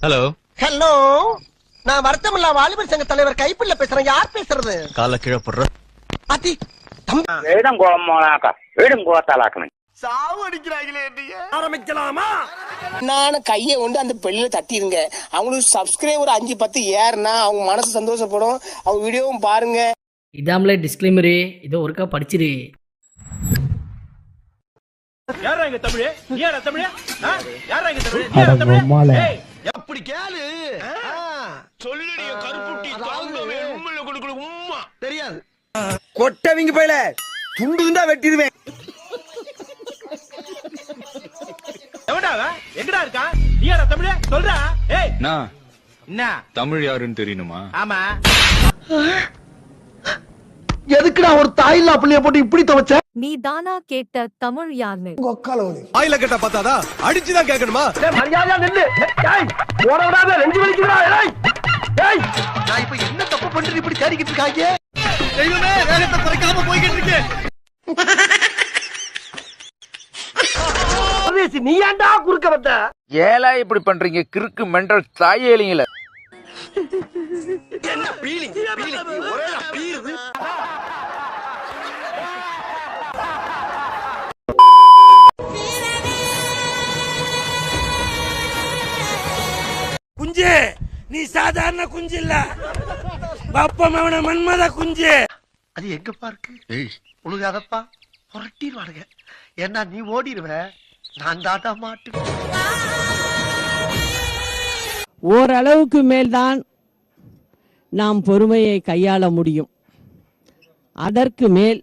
Hello hello, நான் வருத்தமில்லா வாலிபர் சங்க தலைவர் கைப்பிள்ள பேசுறேன். யார் பேசுறது? கால கீழே போடுற அதி சாவு அடிக்கிறாங்களே. ஆரம்பிக்கலாமா? நான் கையை கொண்டு அந்த பெல்லில தட்டிருங்க. அவங்களுக்கு சப்ஸ்கிரைபர் 5-10 ஏறுனா அவங்க மனசு சந்தோஷப்படும். அவங்க வீடியோவும் பாருங்க. இதாமலே டிஸ்க்ளைமரு, இதோ ஒருக்கா படிச்சிரு. யாரா இங்க தமிழே? நீயாடா தமிழே? யாரா இங்க தமிழே? நீயாடா தமிழே? ஏய், அப்படி கேளு. சொல்லுடி கருப்புட்டி தாங்கவே உம்மல குடுக்குற உம்மா. தெரியாது. கொட்டவிங்க போயில துண்டு துண்டா வெட்டிடுவேன். எவன்டா அவன்? எங்கடா இருக்கான்? நீயாடா தமிழே? சொல்றா. ஏய், நான் என்ன? தமிழ் யாருன்னு தெரியணுமா? ஆமா. எதுக்குடா ஒரு தாயில்லா புள்ளைய போட்டு இப்படி துவைச்ச? நீ தானா கேட்ட தமிழ் யாருன்னு? ஆயில கேட்டா பார்த்தாதா அடிச்சுதான் கேட்கணுமா? மரியாதையா நில்லு. ஏய், ஓட விடாத, நெஞ்சு வலிக்குதுடா. ஏய், ஏய், நான் இப்ப என்ன தப்பு பண்றேன் இப்படி தேடிக்கிட்டு இருக்காங்க? தெய்வமே, வேகத்தை குறைக்காம போய்கிட்டு இருக்கு. நீ ஏன்டா குறுக்க வந்த? ஏலா இப்படி பண்றீங்க? கிறுக்கு மெண்டல் தாயேலிங்கள. என்ன பீலிங் ஒரே பீருது. குஞ்சு, நீ சாதாரண குஞ்சு இல்ல, பாப்பா மன்மத குஞ்சு. அது எங்க பார்க்கு உழுகாதப்பா, புரட்டிடுவானுங்க. ஏன்னா நீ ஓடிடுவ, நான் தாட்டா மாட்டு. ஓரளவுக்கு மேல்தான் நாம் பொறுமையை கையாள முடியும். அதற்கு மேல்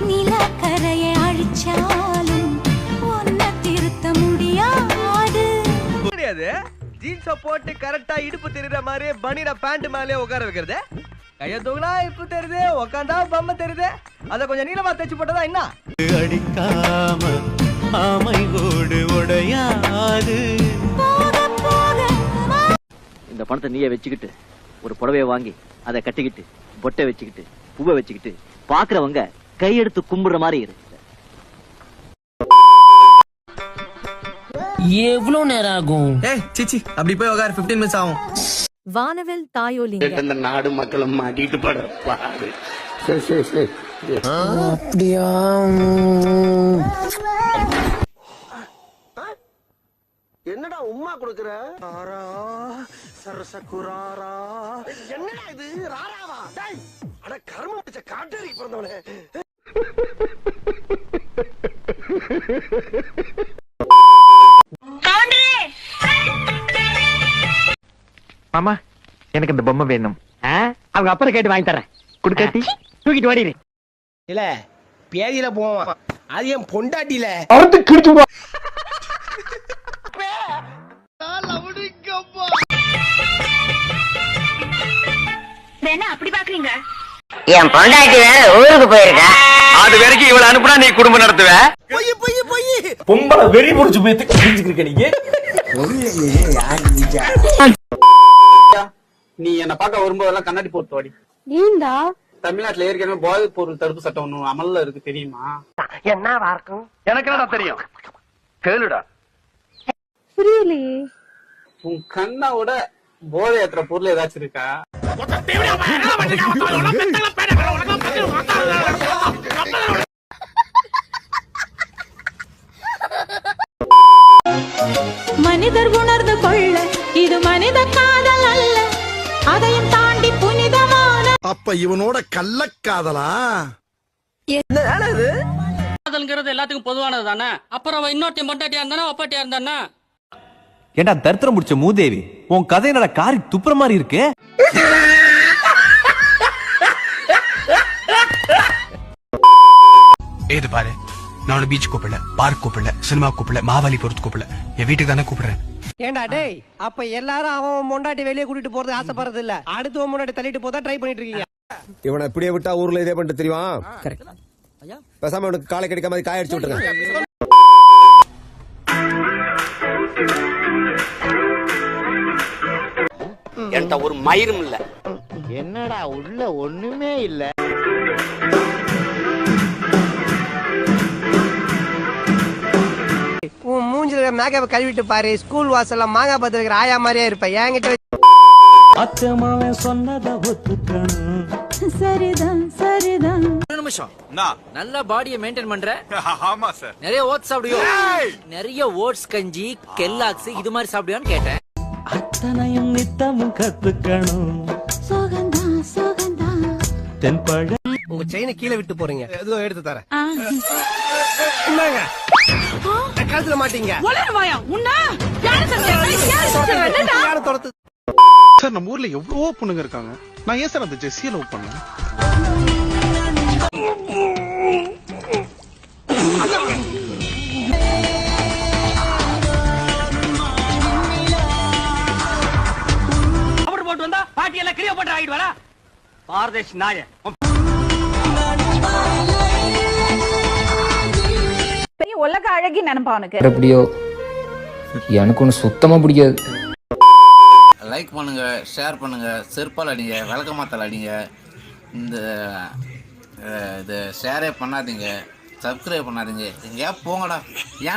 நிலக்கரையை அழிச்சாலும் ஒன்ன திருத்த முடியாது. ஜீன்ஸ போட்டு கரெக்டா இடுப்பு தெரியுற மாதிரி பனின பேண்ட் மேலே உட்கார வைக்கிறது. கைய தூக்கினா இடுப்பு தெரியுது, உக்காந்தா பம்மை தெரியுது. அத கொஞ்சம் நீளமா தைச்சு போட்டதா என்ன? அடிக்காம ஆமை ஓடு உடையாது. இந்த பணத்தை நீயே வச்சுக்கிட்டு ஒரு புடவைய வாங்கி அதை கட்டிக்கிட்டு பொட்டை வச்சுக்கிட்டு பூவை வச்சுக்கிட்டு பாக்குறவங்க கையெடுத்து கும்பிடுற மாதிரி இருக்கு. எவ்வளவு நேரம் ஆகும்? சிச்சி அப்படி போய் உட்கார 15 மினிட்ஸ் ஆகும். வானவில் தாயோலிங்க. இந்த நாடு மக்களும் மாட்டிட்டு படுறாரு. அப்படியா? என்னடா உம்மா கொடுக்குற? ஆரா சரசகுராரா. என்னடா இது ராராவா? டேய், அட கர்ம பிடிச்ச காட்டேரி பிறந்தவனே. மாமா, எனக்கு இந்த பொம்மை வேணும். அவங்க அப்புறம் கேட்டு வாங்கி தரேன். குடுக்கட்டி தூக்கிட்டு ஓடிடு. இல்ல பேதியில போவான், அது என் பொண்டாட்டில. அறுத்து கிழிச்சு போ. என்ன அப்படி பாக்குறீங்க? என் பொண்டாட்டி வேற ஊருக்கு போயிருக்கா. அது வரைக்கும் இவள அனுப்புனா நீ குடும்பம் நடத்துவ. பொய் பொய் பொய். பொம்பளை வெறி முடிச்சு போய் கிழிஞ்சுக்கிருக்க நீங்க. நீ என்ன பார்க்க வரும்போதெல்லாம் கண்ணாடி போட்டு வாடி. ஏண்டா? தமிழ்நாட்டுல ஏற்கனவே போதைப் பொருள் தடுப்பு சட்டம் ஒண்ணு அமல்ல இருக்கு, தெரியுமா? என்ன வார்க்கும்? எனக்கு என்னடா தெரியும், கேளுடா. புரியலையே. உன் கண்ணாவோட போதை ஏற்ற பொருள் ஏதாச்சும் இருக்கா? மனிதர் உணர்ந்து கொள்ள இது மனித காதல் அல்ல, அதையும் தாண்டி புனிதமான. அப்ப இவனோட கள்ளக்காதலா? காதல்ங்கிறது எல்லாத்துக்கும் பொதுவானது தானே. அப்புறம் இன்னொருத்தையும் பொண்டாட்டியா இருந்தானா ஒப்பாட்டியா இருந்தானா? ஏண்டா தரித்திரம் முடிச்ச மூதேவி, உன் கதை என்னடா காரி துப்புற மாதிரி இருக்கு. ஏது பாரு, நான் பீச் கூப்பிடல, பார்க் கூப்பிடல, சினிமா கூப்பிடல, மாவாலிபுரத்து கூப்பிடல, என் வீட்டுக்கு தானே கூப்பிடுறேன். ஏண்டா டேய், அப்ப எல்லாரும் அவன் பொண்டாட்டி வெளியே கூட்டிட்டு போறது ஆசைப்படுறது இல்ல, அடுத்து முன்னாடி தள்ளிட்டு போதா ட்ரை பண்ணிட்டு இருக்கீங்க. இவனை இப்படியே விட்டா ஊர்ல இதே பண்ணிட்டு தெரியுமா? பேசாம உனக்கு காலை கிடைக்காம மாதிரி காய அடிச்சு விட்டுருங்க. என்கிட்ட ஒரு மயிரும் இல்ல. என்னடா உள்ள ஒண்ணுமே இல்ல. உன் மூஞ்சில மேக்கப் கழுவிட்டு பாரு, ஸ்கூல் வாசல்ல மாங்காய் பத்து வைக்கிற ஆயா மாதிரியே இருப்ப. என்கிட்ட சரிதான் சரிதான். ஒரு நிமிஷம், நல்ல பாடியை மெயின்டைன் பண்ற? ஆமா சார். நிறைய ஓட்ஸ் சாப்பிடுவியோ? நிறைய ஓட்ஸ் கஞ்சி, கெல்லாக்ஸ் இது மாதிரி சாப்பிடுவியான்னு கேட்டேன். அத்தனையும் நித்தமும் கத்துக்கணும். சோகந்தா சோகந்தா. உங்க செயினை கீழே விட்டு போறீங்க. ஏதோ எடுத்து தரேன். கழுத்துல மாட்டீங்க. சார் நம்ம ஊர்ல எவ்வளவோ பொண்ணுங்க இருக்காங்க, நான் ஏன் சார் அந்த ஜெஸ்ஸியை லவ் பண்ணேன்? அவர் போட்டு வந்தா பாட்டி எல்லாம் கிளியோ போட்டு ஆகிட்டு வரா பாரதேஷ் நாய. உலக அழகி நினைப்பா உனக்கு. எப்படியோ எனக்கு ஒண்ணு சுத்தமா பிடிக்காது. லைக் பண்ணுங்க, ஷேர் பண்ணுங்க, செருப்பால் அடிங்க, விளக்கமாத்தால் அடிங்க. இந்த இது ஷேரே பண்ணாதீங்க, சப்ஸ்கிரைப் பண்ணாதீங்க. எங்கேயா போங்கடா. ஏன்டா